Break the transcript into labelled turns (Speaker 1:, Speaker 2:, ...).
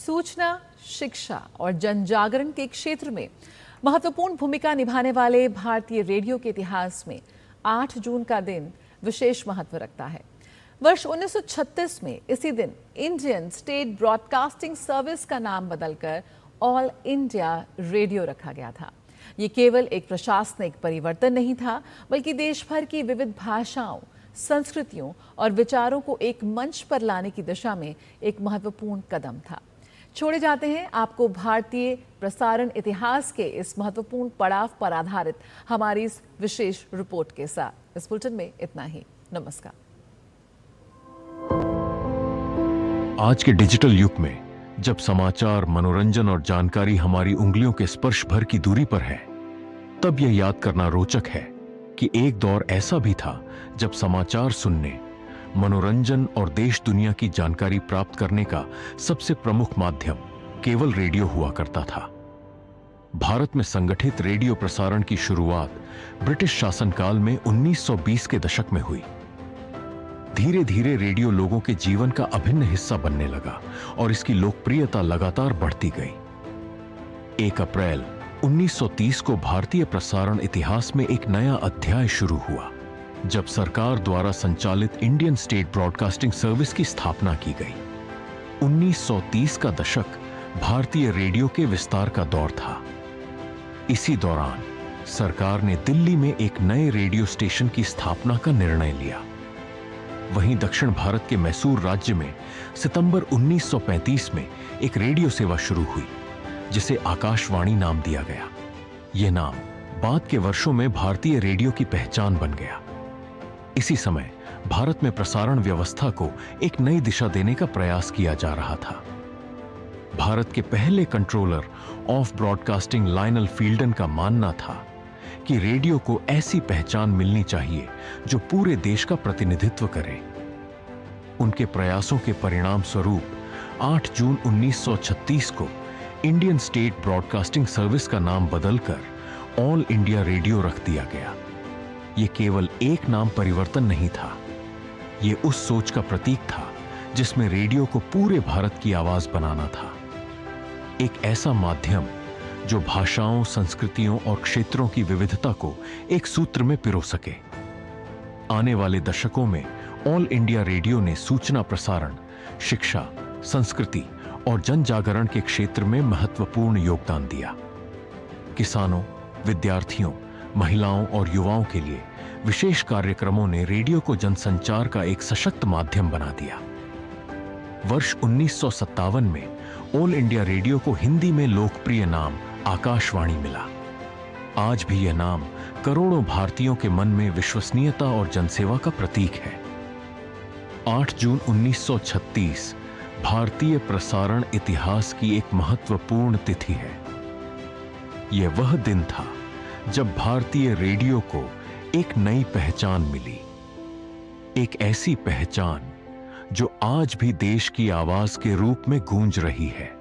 Speaker 1: सूचना, शिक्षा और जनजागरण के क्षेत्र में महत्वपूर्ण भूमिका निभाने वाले भारतीय रेडियो के इतिहास में 8 जून का दिन विशेष महत्व रखता है। वर्ष 1936 में इसी दिन इंडियन स्टेट ब्रॉडकास्टिंग सर्विस का नाम बदलकर ऑल इंडिया रेडियो रखा गया था। ये केवल एक प्रशासनिक परिवर्तन नहीं था, बल्कि देश भर की विविध भाषाओं, संस्कृतियों और विचारों को एक मंच पर लाने की दिशा में एक महत्वपूर्ण कदम था। छोड़े जाते हैं आपको भारतीय प्रसारण इतिहास के इस महत्वपूर्ण पड़ाव पर आधारित हमारी इस विशेष रिपोर्ट के साथ। इस बुलेटिन में इतना ही। नमस्कार।
Speaker 2: आज के डिजिटल युग में जब समाचार, मनोरंजन और जानकारी हमारी उंगलियों के स्पर्श भर की दूरी पर है, तब यह याद करना रोचक है कि एक दौर ऐसा भी था जब समाचार सुनने, मनोरंजन और देश दुनिया की जानकारी प्राप्त करने का सबसे प्रमुख माध्यम केवल रेडियो हुआ करता था। भारत में संगठित रेडियो प्रसारण की शुरुआत ब्रिटिश शासनकाल में 1920 के दशक में हुई। धीरे धीरे रेडियो लोगों के जीवन का अभिन्न हिस्सा बनने लगा और इसकी लोकप्रियता लगातार बढ़ती गई। 1 अप्रैल 1930 को भारतीय प्रसारण इतिहास में एक नया अध्याय शुरू हुआ, जब सरकार द्वारा संचालित इंडियन स्टेट ब्रॉडकास्टिंग सर्विस की स्थापना की गई। 1930 का दशक भारतीय रेडियो के विस्तार का दौर था। इसी दौरान सरकार ने दिल्ली में एक नए रेडियो स्टेशन की स्थापना का निर्णय लिया। वहीं दक्षिण भारत के मैसूर राज्य में सितंबर 1935 में एक रेडियो सेवा शुरू हुई, जिसे आकाशवाणी नाम दिया गया। यह नाम बाद के वर्षों में भारतीय रेडियो की पहचान बन गया। इसी समय भारत में प्रसारण व्यवस्था को एक नई दिशा देने का प्रयास किया जा रहा था। भारत के पहले कंट्रोलर ऑफ ब्रॉडकास्टिंग लायनल फील्डन का मानना था कि रेडियो को ऐसी पहचान मिलनी चाहिए जो पूरे देश का प्रतिनिधित्व करे। उनके प्रयासों के परिणाम स्वरूप 8 जून 1936 को इंडियन स्टेट ब्रॉडकास्टिंग सर्विस का नाम बदलकर ऑल इंडिया रेडियो रख दिया गया। यह केवल एक नाम परिवर्तन नहीं था, यह उस सोच का प्रतीक था जिसमें रेडियो को पूरे भारत की आवाज बनाना था। एक ऐसा माध्यम जो भाषाओं, संस्कृतियों और क्षेत्रों की विविधता को एक सूत्र में पिरो सके। आने वाले दशकों में ऑल इंडिया रेडियो ने सूचना प्रसारण, शिक्षा, संस्कृति और जन जागरण के क्षेत्र में महत्वपूर्ण योगदान दिया। किसानों, विद्यार्थियों, महिलाओं और युवाओं के लिए विशेष कार्यक्रमों ने रेडियो को जनसंचार का एक सशक्त माध्यम बना दिया। वर्ष 1957 में ऑल इंडिया रेडियो को हिंदी में लोकप्रिय नाम आकाशवाणी मिला। आज भी यह नाम करोड़ों भारतीयों के मन में विश्वसनीयता और जनसेवा का प्रतीक है। 8 जून 1936 भारतीय प्रसारण इतिहास की एक महत्वपूर्ण तिथि है। यह वह दिन था जब भारतीय रेडियो को एक नई पहचान मिली, एक ऐसी पहचान जो आज भी देश की आवाज के रूप में गूंज रही है।